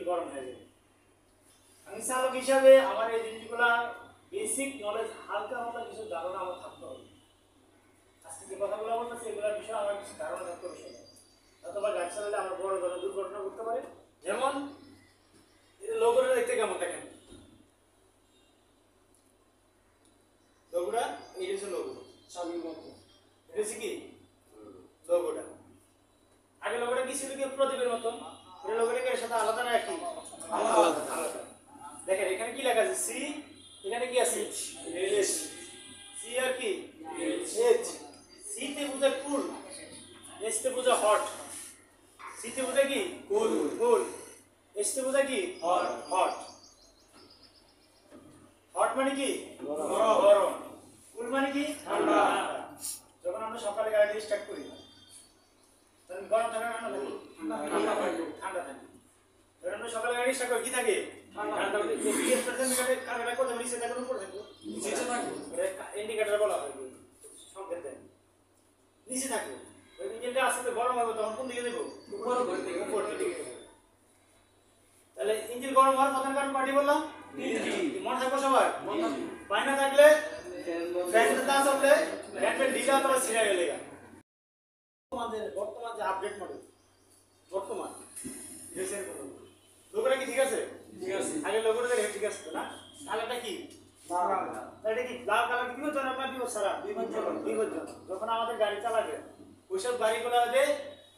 গরম হয়ে যাবে। আমি চালক হিসাবে আমার এই জিনিসগুলা বেসিক নলেজ হালকা হালকা কিছু ধারণা আমার থাকতে হবে। আজকে যে কথাগুলো বলতেছি এগুলোর বিষয়ে আমার কিছু ধারণা থাকতে হবে। অথবা গাড়ি চালালে আমার বড় ধরনের দুর্ঘটনা করতে পারে। যেমন লোগোটা দেখতে কেমন দেখেন, লোগোটা এই হচ্ছে লোগো চাবির মতো, এটা হচ্ছে কি লোগোটা। আগে লোগোটা কি ছিল কি প্রদীপের মতো, এটা লোগোটাকে এর সাথে আলাদা না কি আলাদা। দেখেন এখানে কি লেখা আছে সি, এখানে কি আছে এইচ, সি আর কি এইচ। সি তে বোঝায় কুল, এইচ তে বোঝায় হট। সি তে বোঝায় কি কুল কুল, এইচ তে বোঝায় কি হট হট। হট মানে কি গরম, কুল মানে কি ঠান্ডা। যখন আমরা সকালে গাড়ি স্টার্ট করি তখন গরম থাকে না ঠান্ডা থাকে? ঠান্ডা থাকে। যখন আমরা সকালে গাড়ি স্টার্ট করি কি থাকে ঠান্ডা। এই পার্সেন্ট কারেন্টটা কত নিচে থাকে উপরে থাকে? নিচে থাকে। ইন্ডিকেটর বলা হয় সংকেত দেয় নিচে থাকে। ওই ইঞ্জিনটা আসলে গরম হবে তখন কোন দিকে দেবো? উপর দিকে। তাহলে ইঞ্জিন গরম হওয়ার প্রধান কারণ কয়টি বললাম? মনে থাকবে সবার? পানি না থাকলে ফ্যানটা না চললে ফ্যানটা ঢিলা অথবা ছিঁড়ে গেলে বর্তমান যে আপডেট মডেল বর্তমান লোগোটা কি ঠিক আছে? ঠিক আছে। আগে লোগোটা দেখে ঠিক আছে না? কালারটা কি এটা কি লাল কালার কি হচ্ছে? আপনার বিপদ ছাড়া বিপজ্জনক। যখন আমাদের গাড়ি চালাবে ওইসব গাড়িগুলোতে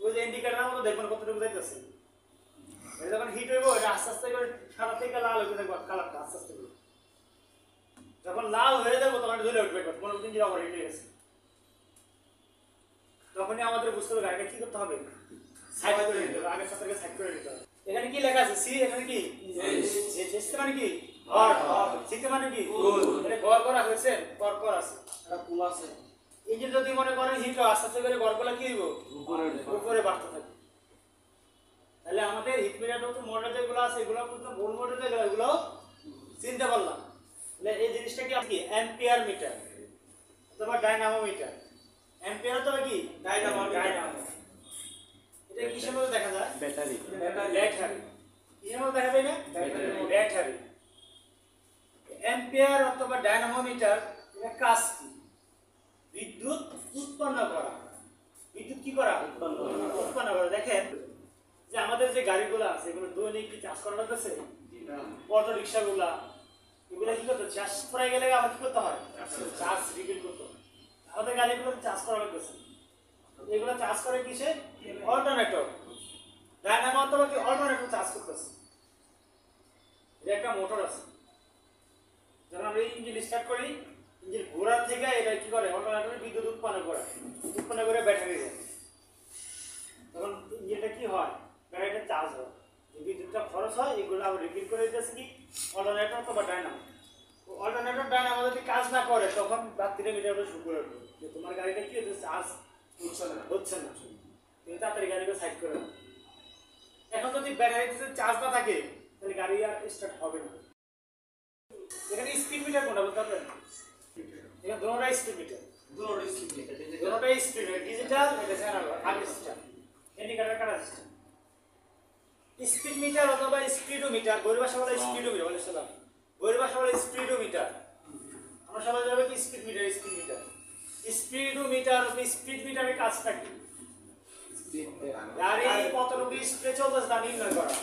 ওই যে ইন্ডিকেটরের মতো দেখবেন কতটুকু যাইতেছে। এটা যখন হিট হইব এটা আস্তে আস্তে করে সাদা থেকে লাল হয়ে দেখবো কালারটা আস্তে আস্তে করে। যখন লাল হয়ে যাবো তখন ধরে উঠবে কোনো দিন আবার হিট হয়ে গেছে। তখনই আমাদের বুঝতে হবে গাড়িটা কি করতে হবে, সাইড করে নিতে হবে, আগের সাথে সাইড করে নিতে হবে। এখানে কি লেখা আছে সি, এখানে কি এইচ মানে কি হট, সি মানে কি কুল। এটা গড় করা হয়েছে, কর আছে, এটা কুল আছে। ইঞ্জিন যদি মনে করেন হিট হয় আস্তে আস্তে করে গড়গুলো কি হইব উপরে বাড়তে থাকবে। তাহলে আমাদের হিট মিটার নতুন মডেল যেগুলো আছে এগুলো কিন্তু ভুল মডেল যেগুলো এগুলো চিনতে পারলাম। তাহলে এই জিনিসটা কি কি অ্যাম্পিয়ার মিটার অথবা ডাইনামো মিটার। অ্যাম্পিয়ার তো কি ডাইনামো। এটা কিসের মধ্যে দেখা যায়? ব্যাটারি। কিসের মধ্যে দেখা যায় না? ব্যাটারি। অ্যাম্পিয়ার অথবা ডাইনামো মিটার এর কাজ কি? বিদ্যুৎ উৎপন্ন করা। বিদ্যুৎ কি করা? উৎপন্ন করা। দেখেন যে আমাদের যে গাড়িগুলো আছে এগুলো দৈনিক কি চার্জ করা লাগতেছে? অটো রিক্সাগুলা এগুলো কি করতে চার্জ করা গেলে আবার কি করতে হয়? চার্জ রিফিল করতে হয়। আমাদের গাড়িগুলো চার্জ করা লাগতেছে, এগুলো চার্জ করে কিসে? অল্টারনেটর। ডায়নামো অথবা কি অল্টারনেটর চার্জ করতেছে। এটা একটা মোটর আছে, যখন আমরা ইঞ্জিন স্টার্ট করি ইঞ্জিন ঘোরার থেকে এটা কি করে অল্টারনেটরে বিদ্যুৎ উৎপন্ন করে ব্যাটারি দেয়। তখন ইঞ্জিনটা কি হয়? ব্যাটারিটা চার্জ হয়, যে বিদ্যুৎটা খরচ হয় এগুলো আবার রিফিল করে দিতেছে কি অল্টারনেটর অথবা ডায়নামো। অল্টারনেটর ডায়নামো যদি কাজ না করে তখন বাতিটা মিটারটা শুরু করে দেবে যে তোমার গাড়িটা কি হচ্ছে চার্জ হচ্ছে না, তুমি তাড়াতাড়ি গাড়িকে সাইড করে দাও। এখন যদি ব্যাটারিতে চার্জ না থাকে তাহলে গাড়ি আর স্টার্ট হবে না। এখানে স্পিড মিটার কোনটা বলতে পারবেন? এখানে দুটোটাই স্পিড মিটার, দুটোটাই স্পিড মিটার, ডিজিটাল এটা অ্যানালগ আগে সিস্টেম, ইন্ডিকেটর কাটা সিস্টেম। স্পিড মিটার অথবা স্পিডোমিটার, গরিব ভাষা বলে স্পিডোমিটার বলে শোনাম, গরিব ভাষা বলে স্পিডোমিটার। আমরা সবাই জানবো কি স্পিড মিটার। স্পিডোমিটার স্পিড মিটারের কাজটা কি? গাড়ি কতটুকু স্পিডে চলতেছে তা নির্ণয় করা।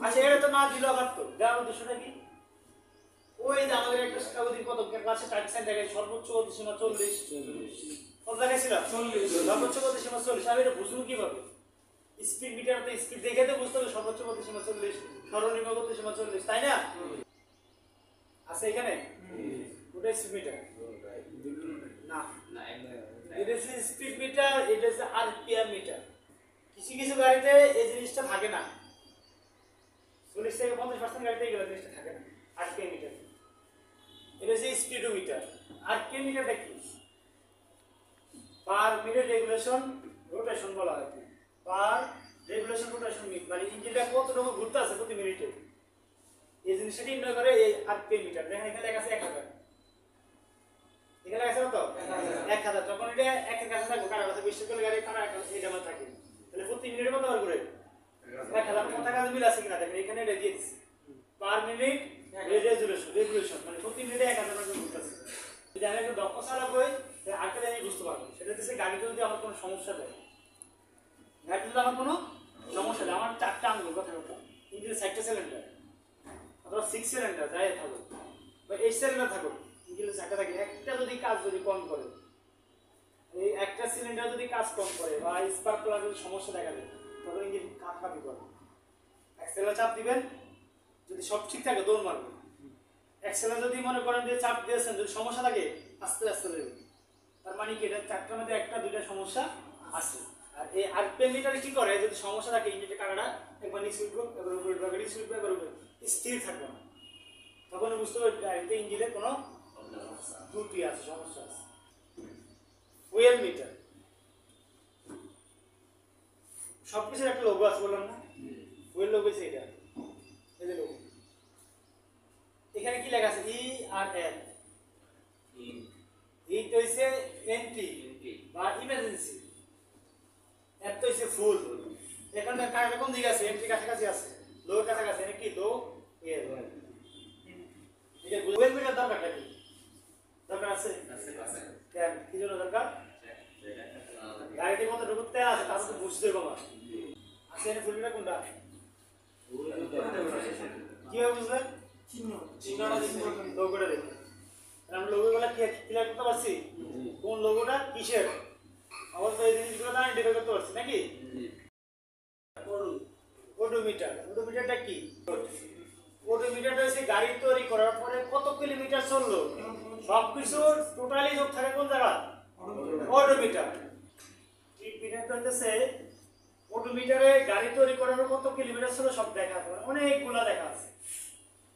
আচ্ছা এটা তো না দিল পারতো, দেওয়ার উদ্দেশ্যটা কি? ওই যে আমাদের একটা স্বাগতিক পদক ক্লাসে টাইপসাইন দেখে সর্বোচ্চ গতি সীমা 40, কত দেখাইছিল 40, সর্বোচ্চ গতি সীমা 40। আমি এটা বুঝবো কিভাবে? স্পিড মিটার তো স্পিড দেখে তো বুঝতে হবে সর্বোচ্চ গতি সীমা 40, সর্বনিম্ন গতি সীমা 40, তাই না? আছে এখানে ওটা স্পিড মিটার না, এটা হচ্ছে স্পিড মিটার, এটা হচ্ছে আরপিএম মিটার। কিছু কিছু গাড়িতে এই জিনিসটা থাকে না, 40 থেকে 50% গাড়িতে এই জিনিসটা থাকে না। আরপিএম মিটার এটা হচ্ছে স্পিডোমিটার। আরপিএম মিটারটা কি? পার মিনিট রেগুলেশন রোটেশন বলা হয়। পার রেগুলেশন রোটেশন মিনিট মানে ইঞ্জিনটা কতটুকু ঘুরতে আছে প্রতি মিনিটে, এই জিনিসটা নির্ণয় করে এই আরপিএম মিটার। দেখেন এখানে লেখা আছে 1000, এখানে লেখা আছে কত 1000। যখন এটা 1000 কাছে থাকবে কারা কাছে 20 করে গাড়ি কারা এটা মধ্যে থাকে, তাহলে প্রতি মিনিটে কত বার ঘুরে 1000 কথা কাজ মিল আছে কিনা দেখেন এখানে এটা দিয়ে দিছি পার মিনিট রেজুলেশন মানে প্রতি মিনিটে 1000 টাকা ঘুরতেছে যদি আমি একটু দক্ষ চালাবো আরেকটা আমি বুঝতে পারবো সেটা হচ্ছে গাড়িতে যদি আমার কোনো সমস্যা দেয় গাড়িতে যদি আমার কোনো সমস্যা দেয় আমার 4টা আঙুল কথা ইঞ্জিনের 4টা সিলিন্ডার অথবা 6 সিলিন্ডার যাই থাকুক বা 8 সিলিন্ডার থাকুক ইঞ্জিনের 4টা থাকে একটা যদি কাজ যদি কম করে এই একটা সিলিন্ডার যদি কাজ কম করে বা স্পার্ক প্লাগ যদি সমস্যা দেখা দেয় তখন ইঞ্জিন কাঁপকাঁপি করে অ্যাক্সেলার চাপ দিবেন যদি সব ঠিক থাকে দৌড় মারবে অ্যাক্সেলার যদি মনে করেন যে চাপ দিয়েছেন যদি সমস্যা থাকে আস্তে আস্তে দেবেন তার মানে কি এটা 4টার মধ্যে একটা দুইটা সমস্যা আছে আর এই আরপিএম মিটারে কি করে যদি সমস্যা থাকে ইঞ্জিনের কাটাটা একবার নিচে উঠবে একবার উপরে উঠবে নিচে উঠবে একবার উপরে স্থির থাকবে না তখন বুঝতে পারবে গাড়িতে ইঞ্জিনের কোনো ত্রুটি আছে সমস্যা আছে ফুয়েল মিটার সবকিছুর একটা লোগো আছে বললাম না ফুয়েল লোগো আছে এটা এই যে লোগো এখানে কি লেখা আছে ই আর এল ই তো হইছে এন্ট্রি বা ইমার্জেন্সি এর তো হইছে ফুল এখানে কাটা কোন দিকে আছে এন্ট্রি কাছাকাছি আছে লো কাছাকাছি এটা কি লো এল এটা ফুয়েল মিটার দরকার কি দরকার আছে কেন কি জন্য দরকার গাড়িতে মতো ঢুকতে আছে তার তো বুঝতে হবে আছে এটা ফুল মিটার কোনটা কি হবে বুঝলেন চিহ্নটা লোগোটা দেখুন আমরা লোগোগুলো ক্লিয়ার করতে পারছি কোন লোগোটা কিসের অবশ্যই এই জিনিসগুলো না আইডেন্টিফাই করতে পারছি নাকি ওডোমিটারটা কি ওডোমিটারটা হচ্ছে গাড়ি তৈরি করার পরে কত কিলোমিটার চললো সবকিছু টোটালি যোগ থাকে কোন জায়গা ওডোমিটার মিটারটা হচ্ছে ওডোমিটারে গাড়ি তৈরি করার পর কত কিলোমিটার চললো সব দেখা আছে অনেকগুলা দেখা আছে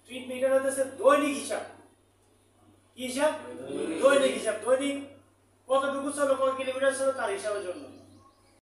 ট্রিপ মিটার হচ্ছে দৈনিক হিসাব কি হিসাব দৈনিক হিসাব দৈনিক কতটুকু চলো কত কিলোমিটার চলো তার হিসাবের জন্য